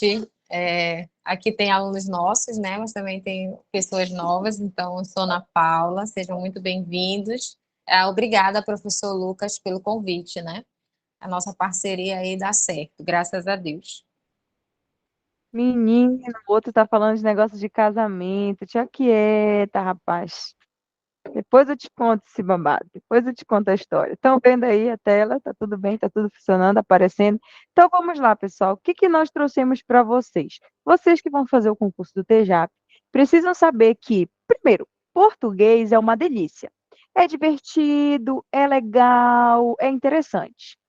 convite. Aqui tem alunos nossos, né? Mas também tem pessoas novas. Então, eu sou Ana Paula, sejam muito bem-vindos. Obrigada, professor Lucas, pelo convite, né? A nossa parceria aí dá certo, graças a Deus. Menino, o outro tá falando de negócio de casamento. Tia quieta, rapaz. Depois eu te conto esse babado. Depois eu te conto a história. Estão vendo aí a tela? Tá tudo bem? Tá tudo funcionando, aparecendo. Então vamos lá, pessoal. O que que nós trouxemos para vocês? Vocês que vão fazer o concurso do TEJAP precisam saber que, primeiro, português é uma delícia. É divertido, é legal, é interessante.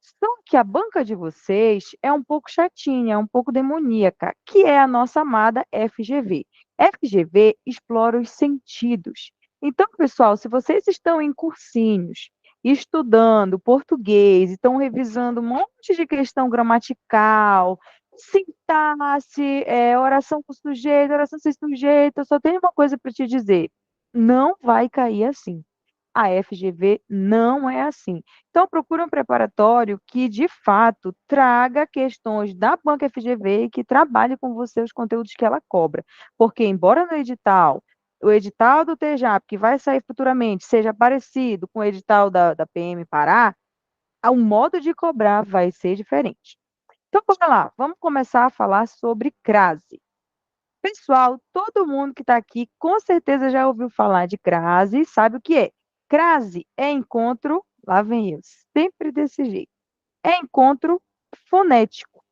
Só que a banca de vocês é um pouco chatinha, é um pouco demoníaca, que é a nossa amada FGV. FGV explora os sentidos. Então, pessoal, se vocês estão em cursinhos, estudando português, estão revisando um monte de questão gramatical, sintaxe, oração com sujeito, oração sem sujeito, eu só tenho uma coisa para te dizer: não vai cair assim. A FGV não é assim. Então, procure um preparatório que, de fato, traga questões da banca FGV e que trabalhe com você os conteúdos que ela cobra. Porque, embora no edital, o edital do TEJAP, que vai sair futuramente, seja parecido com o edital da PM Pará, o modo de cobrar vai ser diferente. Então, bora lá, vamos começar a falar sobre crase. Pessoal, todo mundo que está aqui com certeza já ouviu falar de crase e sabe o que é. Crase é encontro, lá vem eu, sempre desse jeito. É encontro fonético.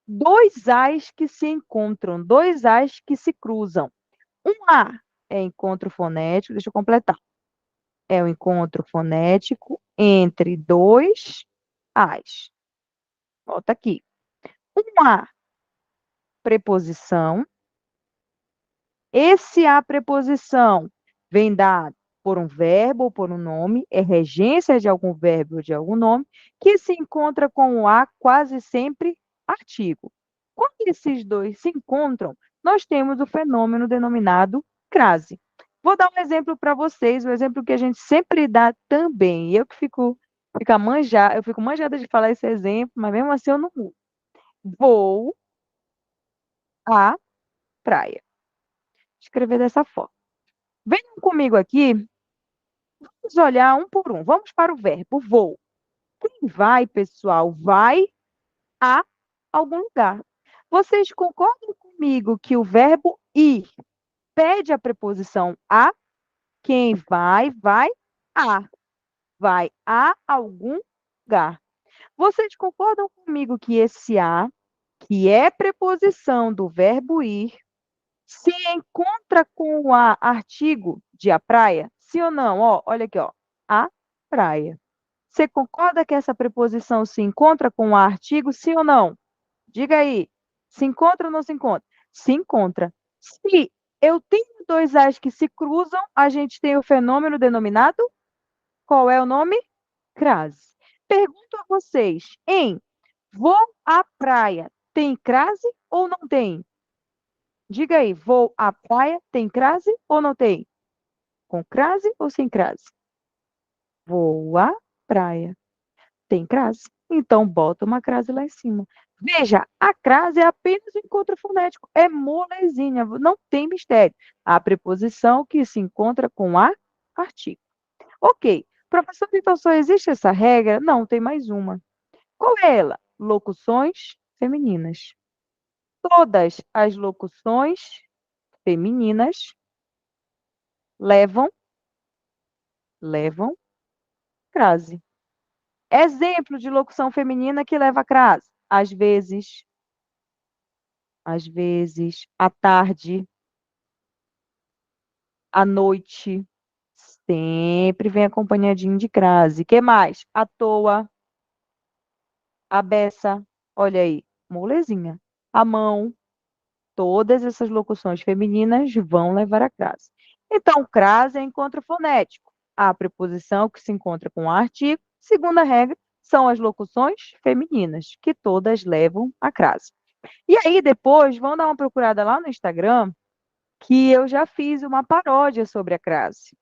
Dois As que se encontram, dois As que se cruzam. Um A é encontro fonético, deixa eu completar. É o encontro fonético entre dois As. Volta aqui. Um A, preposição. Esse A preposição vem dado por um verbo ou por um nome, é regência de algum verbo ou de algum nome, que se encontra com o A quase sempre artigo. Quando esses dois se encontram, nós temos o fenômeno denominado crase. Vou dar um exemplo para vocês, o exemplo que a gente sempre dá também. Eu que eu fico manjada de falar esse exemplo, mas mesmo assim eu não mudo. Vou à praia. Escrever dessa forma. Venham comigo aqui, vamos olhar um por um. Vamos para o verbo vou. Quem vai, pessoal, vai a algum lugar. Vocês concordam comigo que o verbo ir pede a preposição a? Quem vai, vai a. Vai a algum lugar. Vocês concordam comigo que esse a, que é preposição do verbo ir, se encontra com o a artigo de a praia? Sim ou não? Ó, olha aqui, ó. A praia. Você concorda que essa preposição se encontra com o artigo, sim ou não? Diga aí. Se encontra ou não se encontra? Se encontra. Se eu tenho dois as que se cruzam, a gente tem o fenômeno denominado, qual é o nome? Crase. Pergunto a vocês, vou à praia, tem crase ou não tem? Diga aí, vou à praia, tem crase ou não tem? Com crase ou sem crase? Vou à praia. Tem crase? Então, bota uma crase lá em cima. Veja, a crase é apenas um encontro fonético. É molezinha, não tem mistério. A preposição que se encontra com a artigo. Ok. Professor, então só existe essa regra? Não, tem mais uma. Qual é ela? Locuções femininas. Todas as locuções femininas levam, levam crase. Exemplo de locução feminina que leva crase. Às vezes, à tarde, à noite, sempre vem acompanhadinho de crase. Que mais? À toa, à beça, olha aí, molezinha. À mão, todas essas locuções femininas vão levar a crase. Então, crase é encontro fonético. A preposição que se encontra com o artigo. Segunda regra, são as locuções femininas, que todas levam a crase. E aí, depois, vão dar uma procurada lá no Instagram, que eu já fiz uma paródia sobre a crase.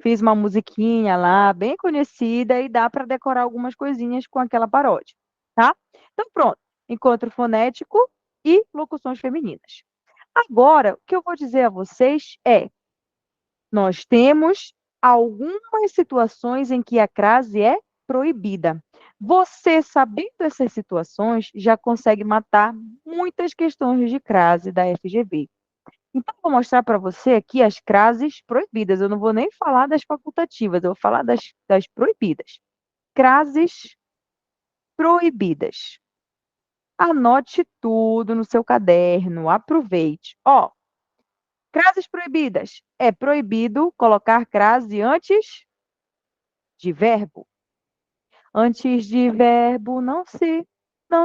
Fiz uma musiquinha lá, bem conhecida, e dá para decorar algumas coisinhas com aquela paródia, tá? Então, pronto. encontro fonético e locuções femininas. Agora, o que eu vou dizer a vocês é, nós temos algumas situações em que a crase é proibida. Você, sabendo essas situações, já consegue matar muitas questões de crase da FGV. Então, vou mostrar para você aqui as crases proibidas. Eu não vou nem falar das facultativas, eu vou falar das proibidas. Crases proibidas. Anote tudo no seu caderno, aproveite. Ó, crases proibidas. É proibido colocar crase antes de verbo. Antes de verbo não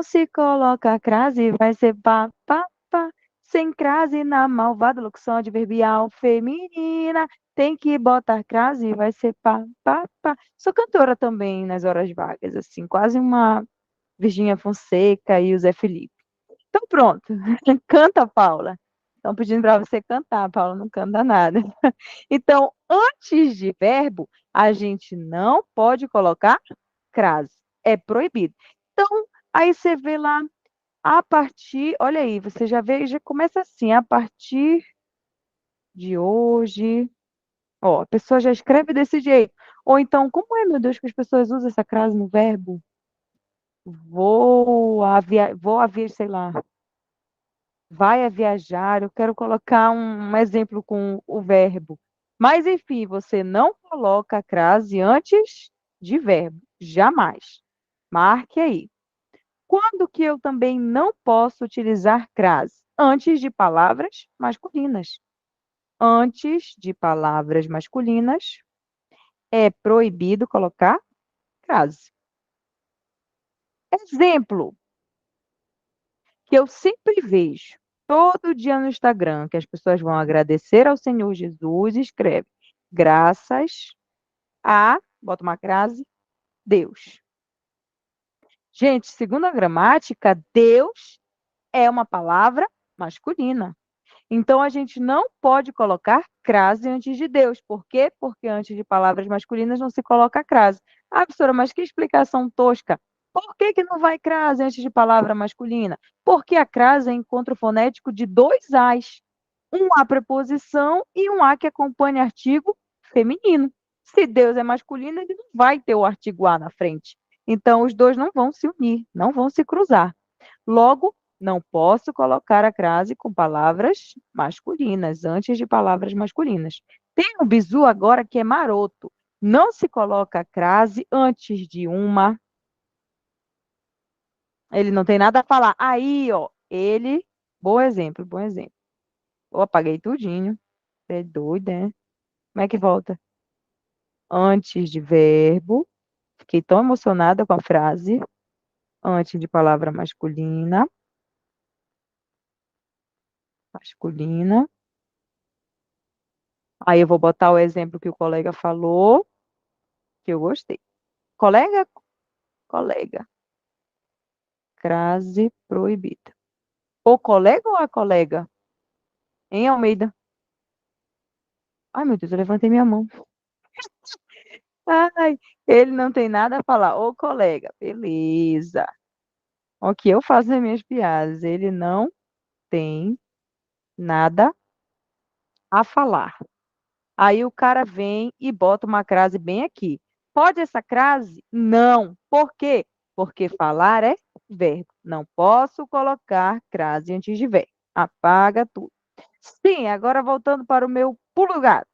se coloca crase, vai ser pá, pá, pá. Sem crase na malvada locução adverbial feminina, tem que botar crase, vai ser pá, pá, pá. Sou cantora também nas horas vagas, assim, quase uma Virgínia Fonseca e o Zé Felipe. Então pronto, canta, Paula. Estão pedindo para você cantar, Paula não canta nada. Então, antes de verbo, a gente não pode colocar crase. É proibido. Então, aí você vê lá, a partir, olha aí, você já vê, já começa assim, a partir de hoje. Ó, a pessoa já escreve desse jeito. Ou então, como é, meu Deus, que as pessoas usam essa crase no verbo? Sei lá, vai a viajar, eu quero colocar um exemplo com o verbo. Mas, enfim, você não coloca a crase antes de verbo, jamais. Marque aí. Quando que eu também não posso utilizar crase? Antes de palavras masculinas. Antes de palavras masculinas, é proibido colocar crase. Exemplo que eu sempre vejo todo dia no Instagram, que as pessoas vão agradecer ao Senhor Jesus, e escreve: graças a, bota uma crase, Deus. Gente, segundo a gramática, Deus é uma palavra masculina. Então, a gente não pode colocar crase antes de Deus. Por quê? Porque antes de palavras masculinas não se coloca crase. Ah, professora, mas que explicação tosca. Por que que não vai crase antes de palavra masculina? Porque a crase é encontro fonético de dois As. Um A preposição e um A que acompanha artigo feminino. Se Deus é masculino, ele não vai ter o artigo A na frente. Então, os dois não vão se unir, não vão se cruzar. Logo, não posso colocar a crase com palavras masculinas, antes de palavras masculinas. Tem um bizu agora que é maroto. Não se coloca a crase antes de uma. Ele não tem nada a falar. Aí, ó, ele. Bom exemplo, bom exemplo. Eu apaguei tudinho. É doido, né? Como é que volta? Antes de verbo. Fiquei tão emocionada com a frase. Antes de palavra masculina. Masculina. Aí eu vou botar o exemplo que o colega falou, que eu gostei. Colega, colega. Crase proibida. O colega ou a colega? Hein, Almeida? Ai, meu Deus, eu levantei minha mão. Ai, ele não tem nada a falar. Ô, colega, beleza. O que eu faço nas minhas piadas? Ele não tem nada a falar. Aí o cara vem e bota uma crase bem aqui. Pode essa crase? Não. Por quê? Porque falar é verbo. Não posso colocar crase antes de verbo. Apaga tudo. Sim, agora voltando para o meu pulo do gato.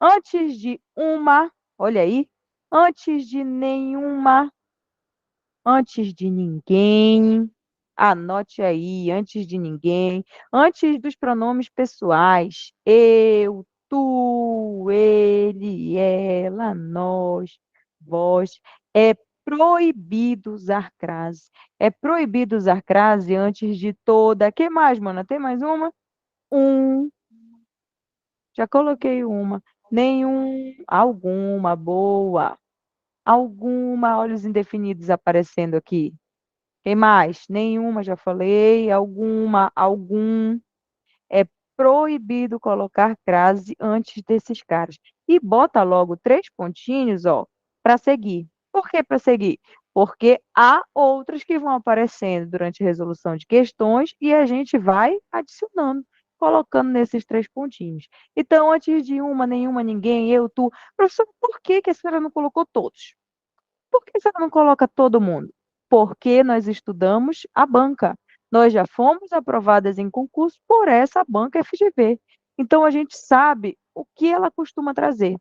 Antes de uma, olha aí, antes de nenhuma, antes de ninguém, anote aí, antes de ninguém, antes dos pronomes pessoais, eu, tu, ele, ela, nós, vós, é proibido usar crase. É proibido usar crase antes de toda. Que mais, mana? Tem mais uma? Um, já coloquei uma. Nenhum, alguma, boa. Alguma, olhos indefinidos aparecendo aqui. Quem mais? Nenhuma, já falei. Alguma, algum. É proibido colocar crase antes desses caras. E bota logo três pontinhos, ó, para seguir. Por que para seguir? porque há outras que vão aparecendo durante a resolução de questões e a gente vai adicionando, colocando nesses 3 pontinhos. Então, antes de uma, nenhuma, ninguém, eu, tu, professor, por que que a senhora não colocou todos? Por que a senhora não coloca todo mundo? Porque nós estudamos a banca. Nós já fomos aprovadas em concurso por essa banca FGV. Então, a gente sabe o que ela costuma trazer.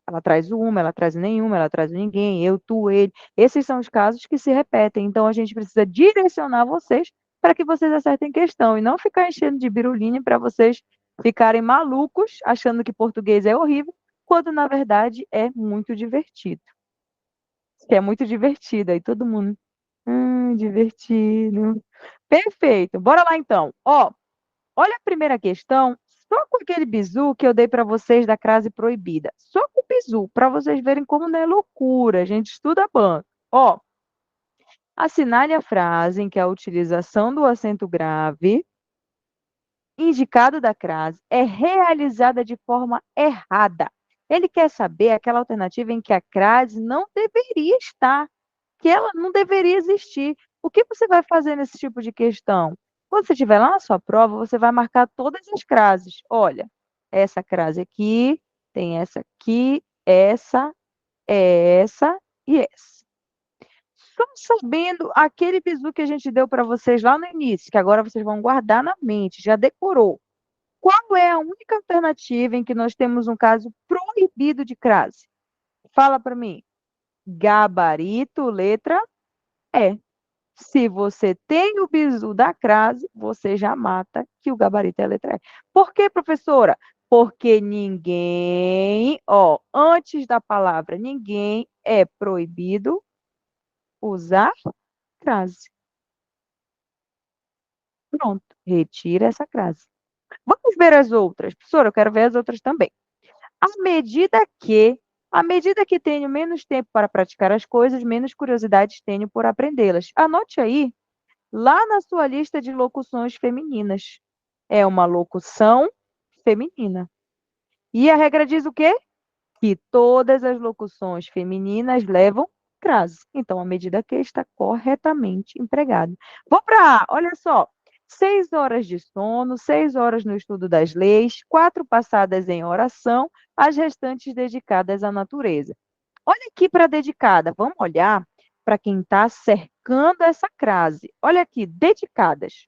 Ela traz uma, ela traz nenhuma, ela traz ninguém, eu, tu, ele. Esses são os casos que se repetem. Então, a gente precisa direcionar vocês para que vocês acertem questão e não ficar enchendo de birulinha para vocês ficarem malucos, achando que português é horrível, quando na verdade é muito divertido. Que é muito divertido. Aí todo mundo, divertido. Perfeito. Bora lá então. Ó, olha a primeira questão, só com aquele bizu que eu dei para vocês da crase proibida. Só com o bizu, para vocês verem como não é loucura. A gente estuda banco. Ó, assinale a frase em que a utilização do acento grave indicado da crase é realizada de forma errada. Ele quer saber aquela alternativa em que a crase não deveria estar, que ela não deveria existir. O que você vai fazer nesse tipo de questão? Quando você estiver lá na sua prova, você vai marcar todas as crases. Olha, essa crase aqui, tem essa e essa. Só sabendo aquele bizu que a gente deu para vocês lá no início, que agora vocês vão guardar na mente, já decorou. Qual é a única alternativa em que nós temos um caso proibido de crase? Fala para mim. Gabarito, letra E. Se você tem o bizu da crase, você já mata que o gabarito é a letra E. Por quê, professora? Porque ninguém, ó, antes da palavra ninguém, é proibido usar crase. Pronto, retira essa crase. Vamos ver as outras. Professora, eu quero ver as outras também. À medida que tenho menos tempo para praticar as coisas, menos curiosidades tenho por aprendê-las. Anote aí, lá na sua lista de locuções femininas. É uma locução feminina. E a regra diz o quê? Que todas as locuções femininas levam crase. Então, à medida que está corretamente empregado. Vou para, olha só, 6 horas de sono, 6 horas no estudo das leis, 4 passadas em oração, as restantes dedicadas à natureza. Olha aqui para dedicada, vamos olhar para quem está cercando essa crase. Olha aqui, dedicadas.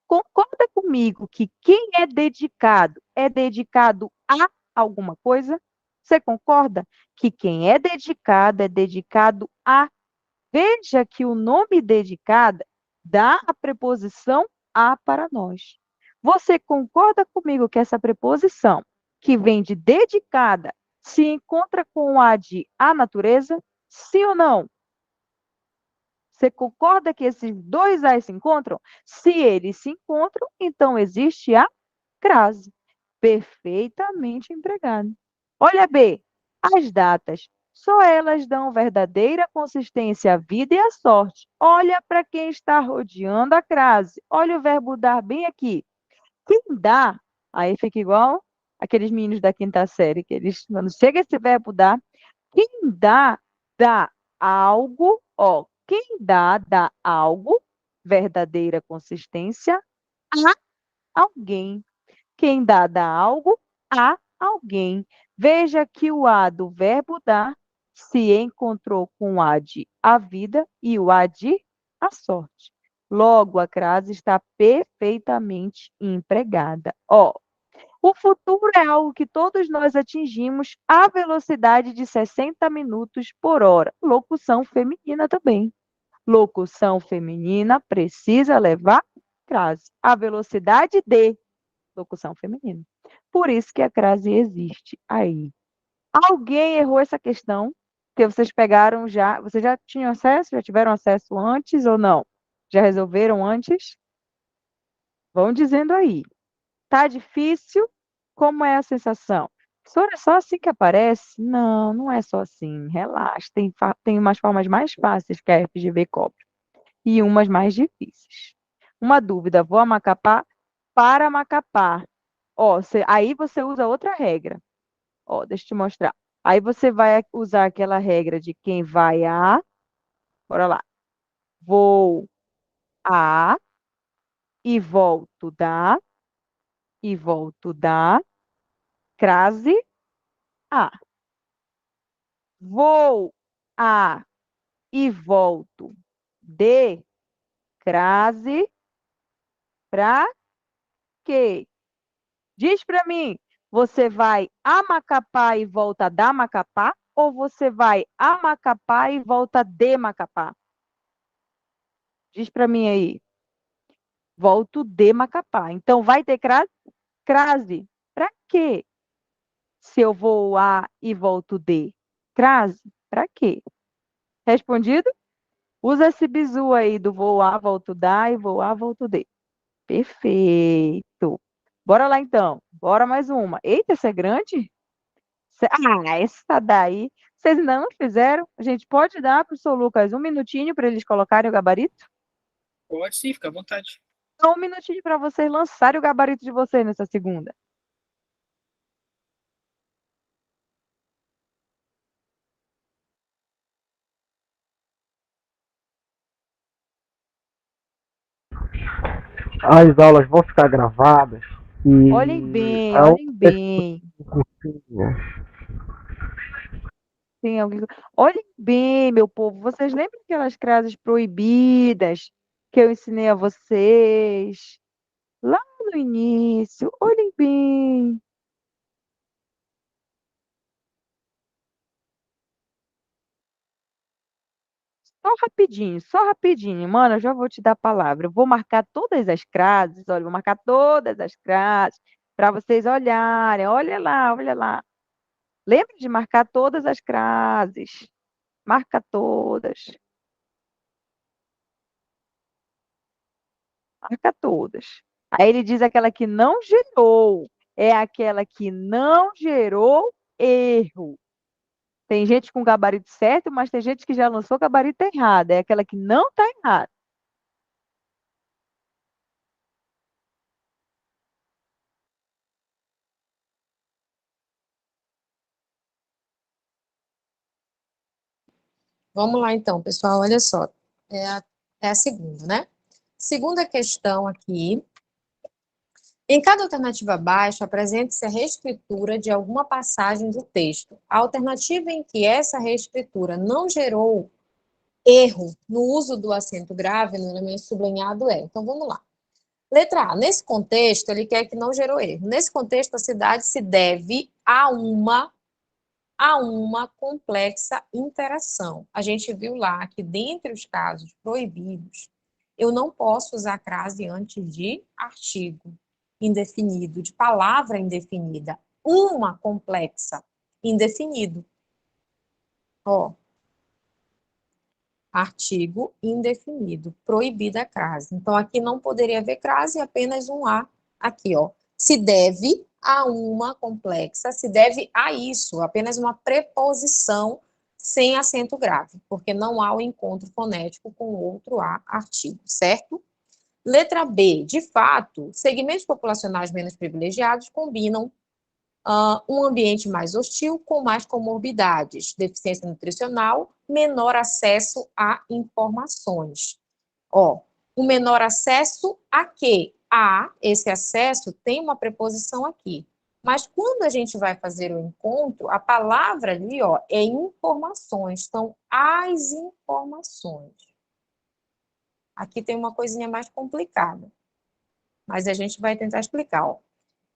Concorda comigo que quem é dedicado a alguma coisa? Você concorda que quem é dedicado a? Veja que o nome dedicada dá a preposição a para nós. Você concorda comigo que essa preposição, que vem de dedicada, se encontra com a de a natureza? Sim ou não? Você concorda que esses dois As se encontram? Se eles se encontram, então existe a crase. Perfeitamente empregado. Olha B, as datas. Só elas dão verdadeira consistência à vida e à sorte. Olha para quem está rodeando a crase. Olha o verbo dar bem aqui. Quem dá, aí fica igual aqueles meninos da quinta série, que eles, quando chega esse verbo dar, quem dá algo, ó, quem dá algo, verdadeira consistência, a alguém. Quem dá algo a alguém. Veja que o a do verbo dar se encontrou com o a de a vida e o a de a sorte. Logo, a crase está perfeitamente empregada. Ó, o futuro é algo que todos nós atingimos à velocidade de 60 minutos por hora. Locução feminina também. Locução feminina precisa levar crase. A velocidade de locução feminina. Por isso que a crase existe aí. Alguém errou essa questão? Que vocês pegaram já? Vocês já tinham acesso? Já tiveram acesso antes ou não? Já resolveram antes? Vão dizendo aí. Tá difícil? Como é a sensação? Professora, é só assim que aparece? Não, não é só assim. Relaxa. Tem umas formas mais fáceis que a FGV cobra e umas mais difíceis. Uma dúvida, vou a Macapá para Macapá. Ó, aí você usa outra regra. Ó, deixa eu te mostrar. Aí você vai usar aquela regra de quem vai a Bora lá. Vou a e volto da crase a. Vou a e volto de crase pra quê? Diz para mim, você vai a Macapá e volta da Macapá ou você vai a Macapá e volta de Macapá? Diz para mim aí. Volto de Macapá. Então vai ter crase? Crase. Para quê? Se eu vou a e volto de crase, para quê? Respondido? Usa esse bizu aí do vou a, volto da e vou a, volto de. Perfeito. Bora lá então. Bora mais uma. Eita, essa é grande? Essa daí. Vocês ainda não fizeram? A gente pode dar para o seu Lucas um minutinho para eles colocarem o gabarito? Pode sim, fica à vontade. Só um minutinho para vocês lançarem o gabarito de vocês nessa segunda. As aulas vão ficar gravadas e Olhem bem, é um olhem bem. cursinho. Tem alguém... Olhem bem, meu povo. Vocês lembram aquelas frases proibidas que eu ensinei a vocês lá no início? Olhem bem. Só rapidinho, mano, eu já vou te dar a palavra. Eu vou marcar todas as frases, olha, vou marcar todas as frases para vocês olharem. Olha lá, olha lá. Lembre de marcar todas as frases. Marca todas. Marca todas. Aí ele diz aquela que não gerou. É aquela que não gerou erro. Tem gente com gabarito certo, mas tem gente que já lançou gabarito errado. É aquela que não está errada. Vamos lá, então, pessoal, olha só. É a segunda, né? Segunda questão aqui. Em cada alternativa abaixo, apresente-se a reescritura de alguma passagem do texto. A alternativa em que essa reescritura não gerou erro no uso do acento grave no elemento sublinhado é. Então, vamos lá. Letra A. Nesse contexto, ele quer que não gerou erro. Nesse contexto, a cidade se deve a uma complexa interação. A gente viu lá que, dentre os casos proibidos, eu não posso usar crase antes de artigo indefinido, de palavra indefinida. Uma complexa, indefinido. Ó, artigo indefinido, proibida a crase. Então, aqui não poderia haver crase, apenas um A aqui, ó. Se deve a uma complexa, se deve a isso, apenas uma preposição sem acento grave, porque não há o encontro fonético com outro A artigo, certo? Letra B, de fato, segmentos populacionais menos privilegiados combinam um ambiente mais hostil, com mais comorbidades, deficiência nutricional, menor acesso a informações. Ó, o menor acesso a quê? Esse acesso tem uma preposição aqui. Mas quando a gente vai fazer o encontro, a palavra ali, ó, é informações. Então, as informações. Aqui tem uma coisinha mais complicada, mas a gente vai tentar explicar, ó.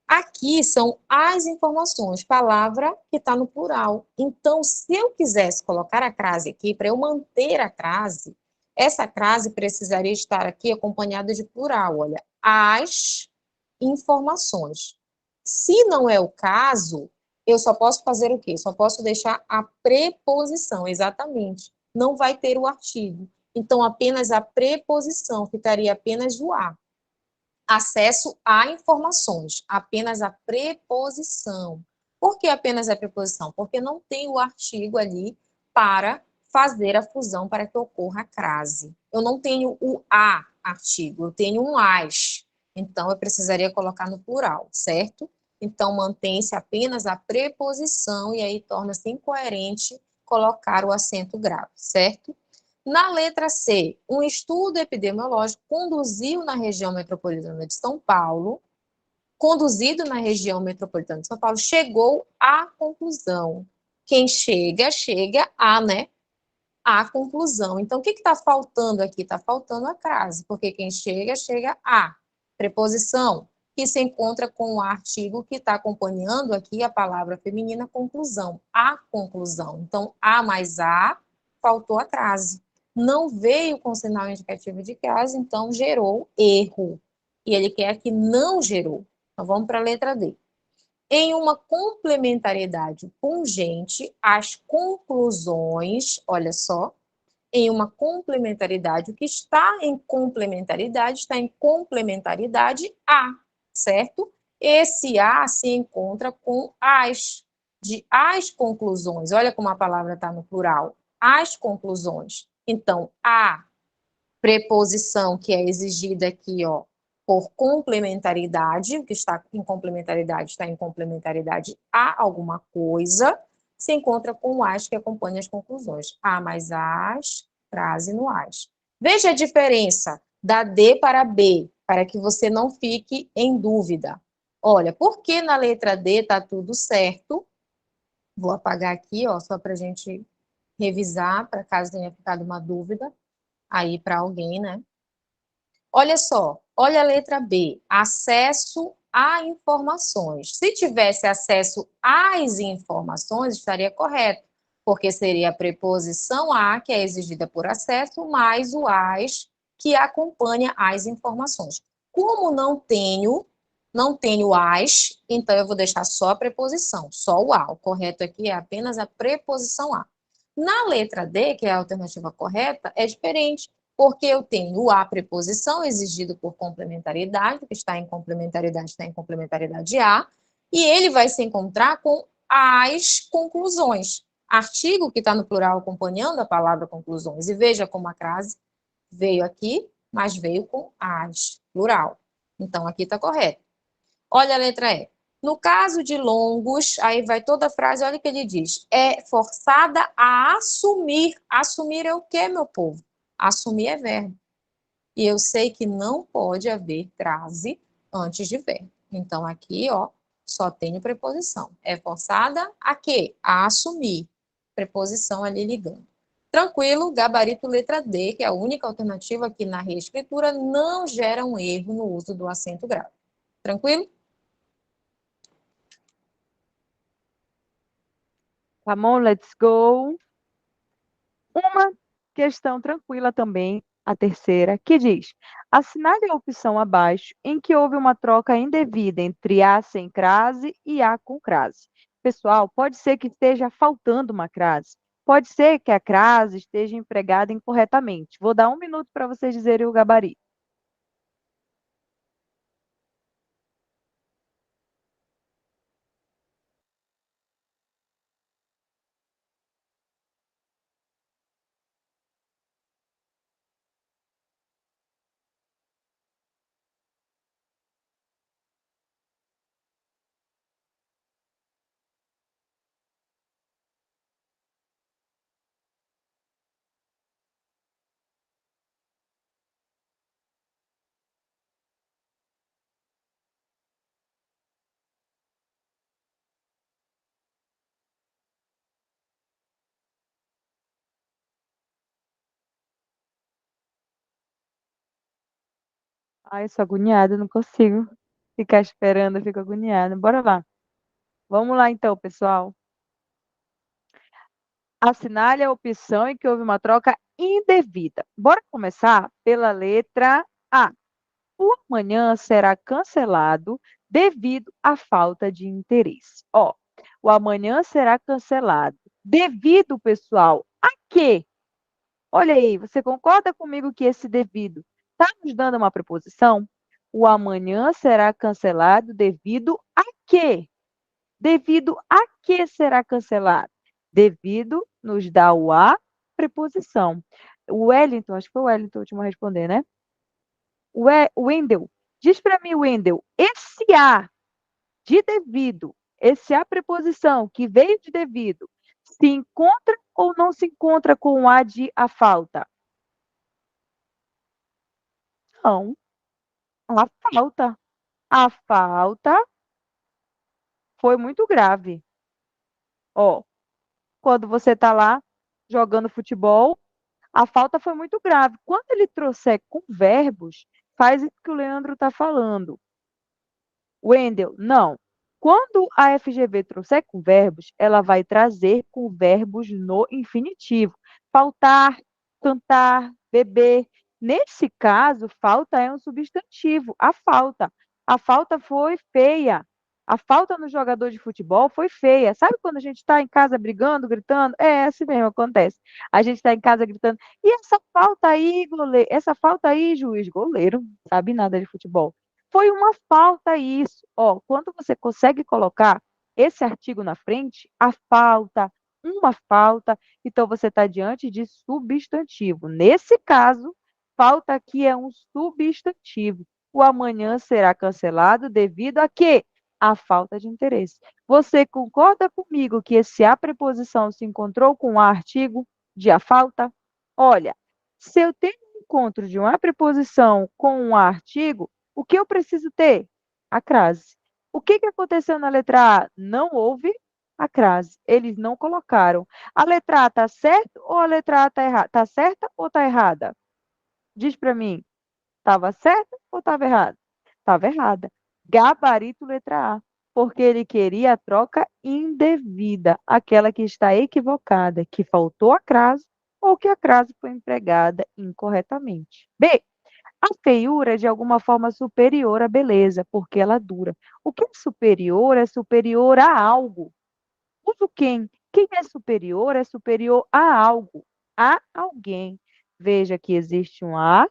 Aqui são as informações, palavra que está no plural. Então, se eu quisesse colocar a crase aqui, para eu manter a crase, essa crase precisaria estar aqui acompanhada de plural, olha, as informações. Se não é o caso, eu só posso fazer o quê? Só posso deixar a preposição, exatamente. Não vai ter o artigo. Então, apenas a preposição, ficaria apenas o a. Acesso a informações, apenas a preposição. Por que apenas a preposição? Porque não tem o artigo ali para fazer a fusão para que ocorra a crase. Eu não tenho o a artigo, eu tenho um as. Então, eu precisaria colocar no plural, certo? Então, mantém-se apenas a preposição e aí torna-se incoerente colocar o acento grave, certo? Na letra C, um estudo epidemiológico conduziu na região metropolitana de São Paulo, conduzido na região metropolitana de São Paulo, chegou à conclusão. Quem chega, chega a, né? A conclusão. Então, o que está faltando aqui? Está faltando a crase, porque quem chega, chega a. Preposição, que se encontra com o artigo que está acompanhando aqui a palavra feminina conclusão. A conclusão. Então, a mais a, faltou a crase. Não veio com sinal indicativo de crase, então gerou erro. E ele quer que não gerou. Então, vamos para a letra D. Em uma complementariedade pungente, as conclusões, olha só, em uma complementaridade, o que está em complementaridade a, certo? Esse a se encontra com as, de as conclusões. Olha como a palavra está no plural. As conclusões. Então, a preposição que é exigida aqui, ó, por complementaridade, o que está em complementaridade a alguma coisa, se encontra com o as que acompanha as conclusões. A mais as, frase no as. Veja a diferença da D para B, para que você não fique em dúvida. Olha, por que na letra D está tudo certo? Vou apagar aqui, ó, só para a gente revisar, para caso tenha ficado uma dúvida aí para alguém, né? Olha só, olha a letra B, acesso a informações. Se tivesse acesso às informações, estaria correto, porque seria a preposição a, que é exigida por acesso, mais o as, que acompanha as informações. Como não tenho as, então eu vou deixar só a preposição, só o a. O correto aqui é apenas a preposição a. Na letra D, que é a alternativa correta, é diferente, porque eu tenho o a preposição exigido por complementaridade, que está em complementaridade a, e ele vai se encontrar com as conclusões. Artigo que está no plural acompanhando a palavra conclusões. E veja como a crase veio aqui, mas veio com as, plural. Então, aqui está correto. Olha a letra E. No caso de longos, aí vai toda a frase, olha o que ele diz. É forçada a assumir. Assumir é o quê, meu povo? Assumir é verbo. E eu sei que não pode haver crase antes de verbo. Então, aqui, ó, só tenho preposição. É forçada a quê? A assumir. Preposição ali ligando. Tranquilo, gabarito letra D, que é a única alternativa que na reescritura não gera um erro no uso do acento grave. Tranquilo? Come on, let's go. Uma questão tranquila também, a terceira, que diz: assinale a opção abaixo em que houve uma troca indevida entre A sem crase e A com crase. Pessoal, pode ser que esteja faltando uma crase. Pode ser que a crase esteja empregada incorretamente. Vou dar 1 minuto para vocês dizerem o gabarito. Ai, eu sou agoniada, não consigo ficar esperando, eu fico agoniada. Bora lá. Vamos lá então, pessoal. Assinale a opção em que houve uma troca indevida. Bora começar pela letra A. O amanhã será cancelado devido à falta de interesse. Ó, o amanhã será cancelado devido, pessoal, a quê? Olha aí, você concorda comigo que esse devido está nos dando uma preposição? O amanhã será cancelado devido a quê? Devido a que será cancelado? Devido nos dá o a preposição. O Wellington, acho que foi o Wellington o último a responder, né? Wendel, diz para mim, Wendel, esse a de devido, esse a preposição que veio de devido, Se encontra ou não se encontra com o A de a falta? Não, a falta. A falta foi muito grave. Ó, quando você está lá jogando futebol, a falta foi muito grave. Quando ele trouxer com verbos, faz isso que o Leandro está falando. Wendel, não. Quando a FGV trouxer com verbos, ela vai trazer com verbos no infinitivo. Faltar, cantar, beber. Nesse caso, falta é um substantivo. A falta. A falta foi feia. A falta no jogador de futebol foi feia. Sabe quando a gente está em casa brigando, gritando? É assim mesmo, acontece. A gente está em casa gritando. E essa falta aí, goleiro? Essa falta aí, juiz, goleiro, não sabe nada de futebol. Foi uma falta isso. Ó, quando você consegue colocar esse artigo na frente, a falta, uma falta, então você está diante de substantivo. Nesse caso, falta aqui é um substantivo. O amanhã será cancelado devido a quê? A falta de interesse. Você concorda comigo que esse a preposição se encontrou com o artigo de a falta? Olha, se eu tenho um encontro de uma preposição com um artigo, o que eu preciso ter? A crase. O que aconteceu na letra A? Não houve a crase. Eles não colocaram. A letra A está certa ou a letra A está errada? Está certa ou está errada? Diz para mim. Estava certa ou estava errada? Estava errada. Gabarito letra A. Porque ele queria a troca indevida, aquela que está equivocada, que faltou a crase ou que a crase foi empregada incorretamente. B. A feiura é de alguma forma superior à beleza, porque ela dura. O que é superior a algo. Uso quem? Quem é superior a algo, a alguém. Veja que existe um a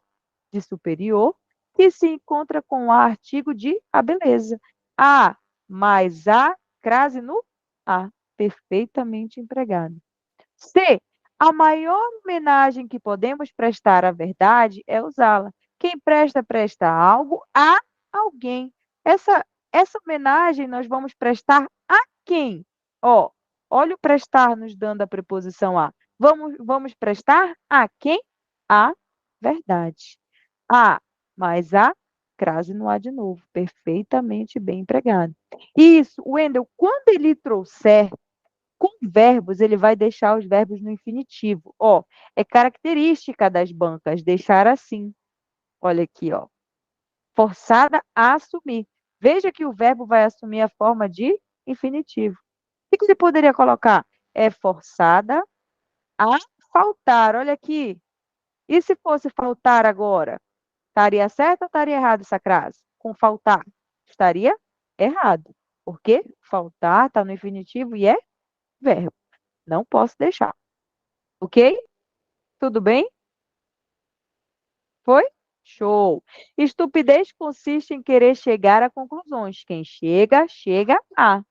de superior que se encontra com o artigo de a beleza. A mais a crase no a. Perfeitamente empregado. C. A maior homenagem que podemos prestar à verdade é usá-la. Quem presta, presta algo a alguém. Essa homenagem nós vamos prestar a quem? Ó, olha o prestar nos dando a preposição a. Vamos prestar a quem? A verdade. A mais a, crase no a de novo. Perfeitamente bem empregado. Isso, Wendel, quando ele trouxer com verbos, ele vai deixar os verbos no infinitivo. Ó, é característica das bancas deixar assim. Olha aqui, ó. Forçada a assumir. Veja que o verbo vai assumir a forma de infinitivo. O que você poderia colocar? É forçada a faltar. Olha aqui. E se fosse faltar agora? Estaria certo ou estaria errado essa crase? Com faltar. Estaria errado. Porque faltar está no infinitivo e é verbo. Não posso deixar. Ok? Tudo bem? Foi? Show. Estupidez consiste em querer chegar a conclusões. Quem chega, chega a.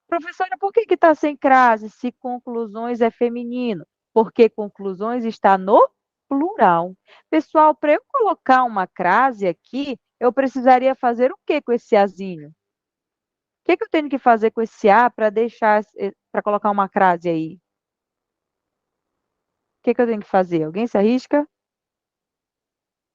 Professora, por que está sem crase se conclusões é feminino? Porque conclusões está no plural. Pessoal, para eu colocar uma crase aqui, eu precisaria fazer o que com esse azinho? O que eu tenho que fazer com esse a para deixar, para colocar uma crase aí? O que eu tenho que fazer? Alguém se arrisca?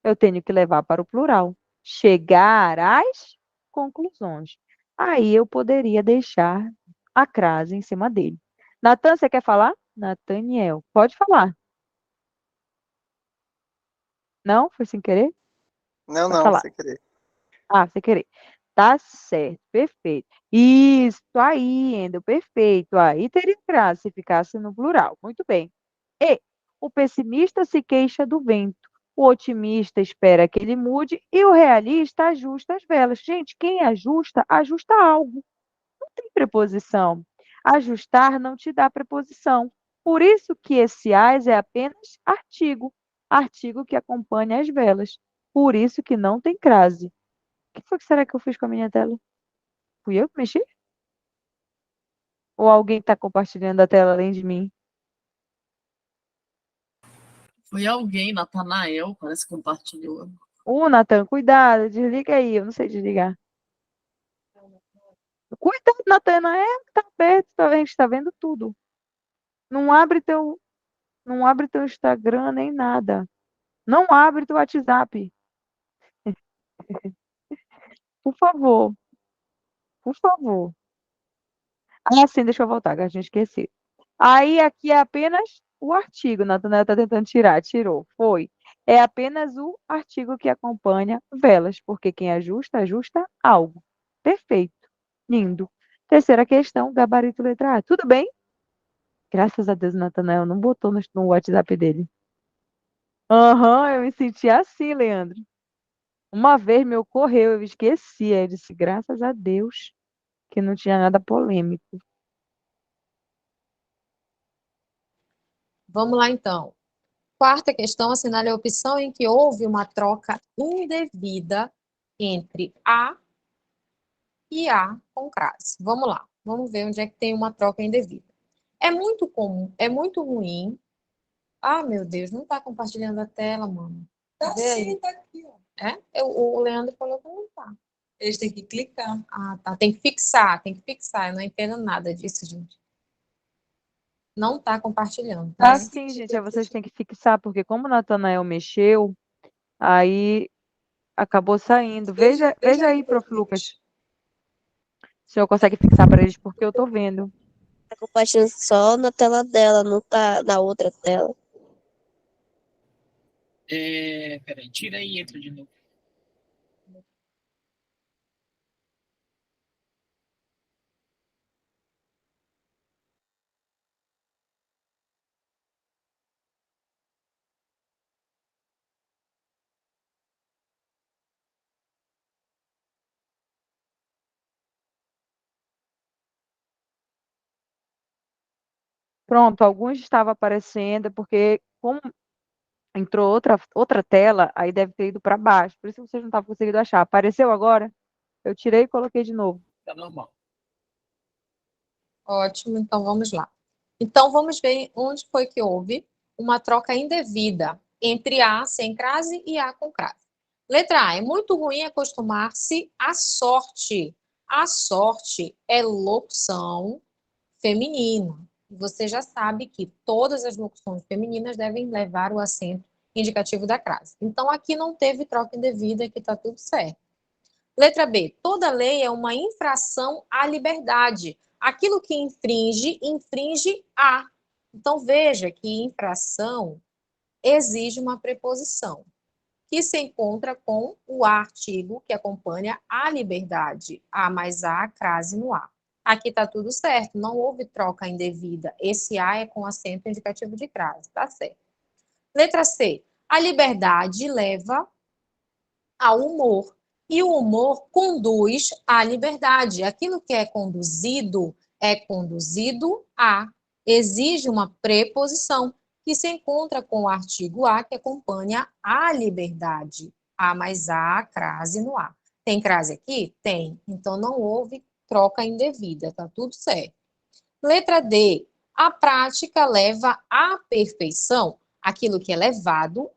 Eu tenho que levar para o plural. Chegar às conclusões. Aí eu poderia deixar a crase em cima dele. Natan, você quer falar? Nathaniel, pode falar. Não? Foi sem querer? Não, Pode não, falar. sem querer. Ah, sem querer. Tá certo, perfeito. Isso aí, Endel, perfeito. Aí teria crase se ficasse no plural. Muito bem. E o pessimista se queixa do vento. O otimista espera que ele mude e o realista ajusta as velas. Gente, quem ajusta, ajusta algo. Não tem preposição. Ajustar não te dá preposição. Por isso que esse as é apenas artigo. Artigo que acompanha as velas. Por isso que não tem crase. O que foi que será que eu fiz com a minha tela? Fui eu que mexi? Ou alguém está compartilhando a tela além de mim? Foi alguém, Natanael, parece que compartilhou. Nathan, cuidado, desliga aí, eu não sei desligar. Cuidado, Natanael, tá aberto, a gente tá vendo tudo. Não abre teu, não abre teu Instagram nem nada. Não abre teu WhatsApp. Por favor, por favor. Ah, sim, deixa eu voltar, que a gente esqueci. Aí aqui é apenas o artigo, Natanael está tentando tirar, tirou, foi. É apenas o artigo que acompanha velas, porque quem ajusta, ajusta algo. Perfeito, lindo. Terceira questão, gabarito letra A. Tudo bem? Graças a Deus, Natanael não botou no WhatsApp dele. Aham, eu me senti assim, Leandro. Uma vez me ocorreu, eu esqueci. Aí eu disse, graças a Deus, que não tinha nada polêmico. Vamos lá, então. Quarta questão, assinale a opção em que houve uma troca indevida entre A e A com crase. Vamos lá, vamos ver onde é que tem uma troca indevida. É muito comum, é muito ruim. Ah, meu Deus, não está compartilhando a tela, mano. Tá Vê aí. sim, tá aqui, ó. É? O Leandro falou que não tá. Eles têm que clicar. Ah, tá. Tem que fixar, tem que fixar. Eu não entendo nada disso, gente. Não tá compartilhando, tá? Assim, gente, aí vocês têm que fixar, porque como o Natanael mexeu, aí acabou saindo. Veja aí, Prof. Lucas, se o senhor consegue fixar para eles, porque eu tô vendo. Tá compartilhando só na tela dela, não tá na outra tela. Peraí, tira aí e entra de novo. Pronto, alguns estava aparecendo, porque como entrou outra tela, aí deve ter ido para baixo. Por isso que vocês não estavam conseguindo achar. Apareceu agora? Eu tirei e coloquei de novo. Tá normal. Ótimo, então vamos lá. Então vamos ver onde foi que houve uma troca indevida entre A sem crase e A com crase. Letra A, é muito ruim acostumar-se à sorte. A sorte é locução feminina. Você já sabe que todas as locuções femininas devem levar o acento indicativo da crase. Então aqui não teve troca indevida, aqui está tudo certo. Letra B. Toda lei é uma infração à liberdade. Aquilo que infringe, infringe a. Então, veja que infração exige uma preposição, que se encontra com o artigo que acompanha a liberdade. A mais a, crase no a. Aqui está tudo certo, não houve troca indevida. Esse a é com acento indicativo de crase, tá certo. Letra C. A liberdade leva ao humor. E o humor conduz à liberdade. Aquilo que é conduzido a. Exige uma preposição que se encontra com o artigo a que acompanha a liberdade. A mais a, crase no a. Tem crase aqui? Tem. Então não houve troca indevida, tá tudo certo. Letra D. A prática leva à perfeição. Aquilo que é levado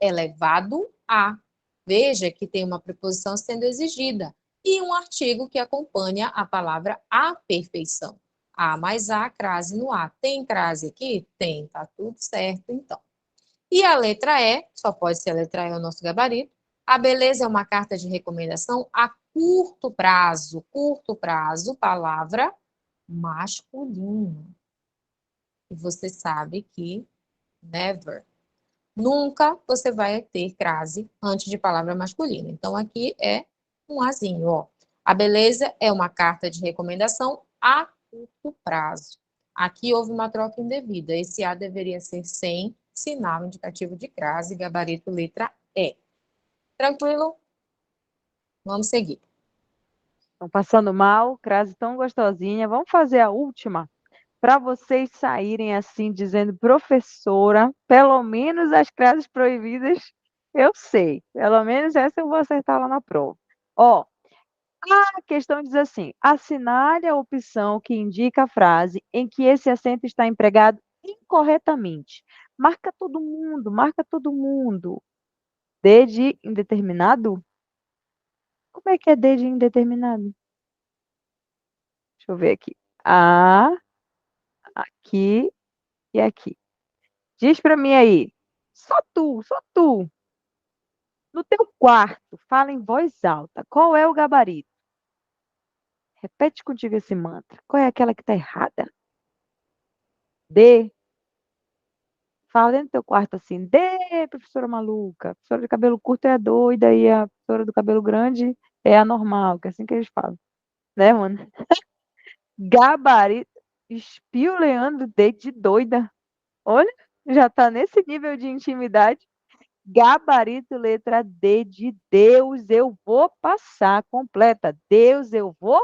a. Veja que tem uma preposição sendo exigida e um artigo que acompanha a palavra a perfeição. A mais a, crase no a. Tem crase aqui? Tem, tá tudo certo então. E a letra E, só pode ser a letra E o nosso gabarito. A beleza é uma carta de recomendação a curto prazo. Curto prazo, palavra masculino. E você sabe que never, nunca você vai ter crase antes de palavra masculina. Então, aqui é um azinho, ó. A beleza é uma carta de recomendação a curto prazo. Aqui houve uma troca indevida. Esse A deveria ser sem sinal indicativo de crase, gabarito letra E. Tranquilo? Vamos seguir. Estão passando mal, crase tão gostosinha. Vamos fazer a última para vocês saírem assim dizendo, professora, pelo menos as crases proibidas eu sei. Pelo menos essa eu vou acertar lá na prova. Ó, a questão diz assim: assinale a opção que indica a frase em que esse acento está empregado incorretamente. Marca todo mundo, marca todo mundo. D de indeterminado? Como é que é D de indeterminado? Deixa eu ver aqui. A, aqui e aqui. Diz para mim aí. Só tu, só tu. No teu quarto, fala em voz alta. Qual é o gabarito? Repete contigo esse mantra. Qual é aquela que está errada? D. Fala dentro do teu quarto assim. D, professora maluca. A professora de cabelo curto é a doida e a professora do cabelo grande é a normal, que é assim que eles falam. Né, mano? Gabarito. Espio Leandro D de doida. Olha, já tá nesse nível de intimidade. Gabarito letra D de Deus, eu vou passar. Completa. Deus, eu vou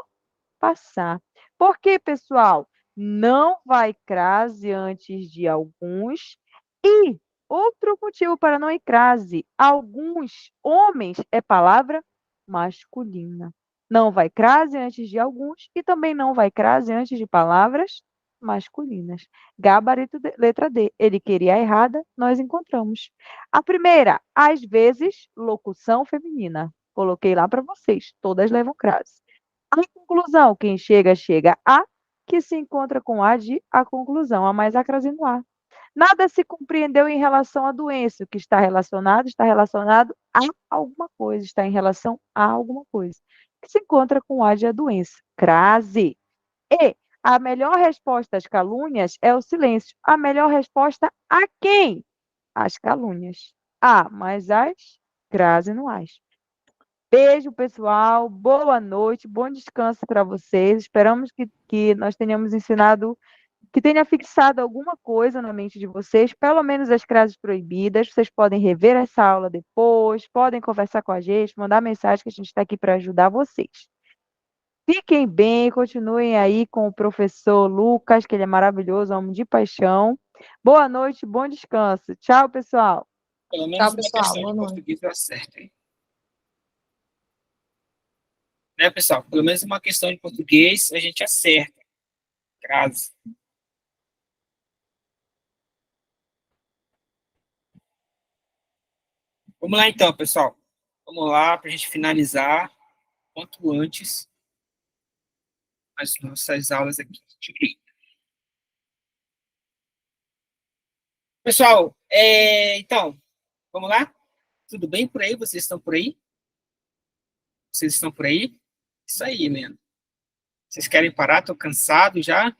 passar. Por quê, pessoal? Não vai crase antes de alguns. E outro motivo para não ir crase. Alguns homens é palavra masculina. Não vai crase antes de alguns e também não vai crase antes de palavras masculinas. Gabarito letra D. Ele queria a errada, nós encontramos. A primeira, às vezes, locução feminina. Coloquei lá para vocês. Todas levam crase. A conclusão, quem chega, chega a, que se encontra com a de a conclusão, a mais a crase no ar. Nada se compreendeu em relação à doença. O que está relacionado a alguma coisa, está em relação a alguma coisa. Que se encontra com a de a doença. Crase. E a melhor resposta às calúnias é o silêncio. A melhor resposta a quem? Às calúnias. A, mas as crase no as. Beijo, pessoal. Boa noite. Bom descanso para vocês. Esperamos que nós tenhamos ensinado, que tenha fixado alguma coisa na mente de vocês, pelo menos as frases proibidas. Vocês podem rever essa aula depois, podem conversar com a gente, mandar mensagem que a gente está aqui para ajudar vocês. Fiquem bem, continuem aí com o professor Lucas, que ele é maravilhoso, homem de paixão. Boa noite, bom descanso. Tchau, pessoal. Pelo menos Tchau, uma pessoal. questão Boa de noite. português dá certo, hein? Né, pessoal? Pelo menos uma questão de português a gente acerta. Crase. Vamos lá então, pessoal. Vamos lá para a gente finalizar quanto antes as nossas aulas aqui. Pessoal, então, vamos lá? Tudo bem por aí? Vocês estão por aí? Vocês estão por aí? Isso aí, Leandro. Vocês querem parar? Estou cansado já.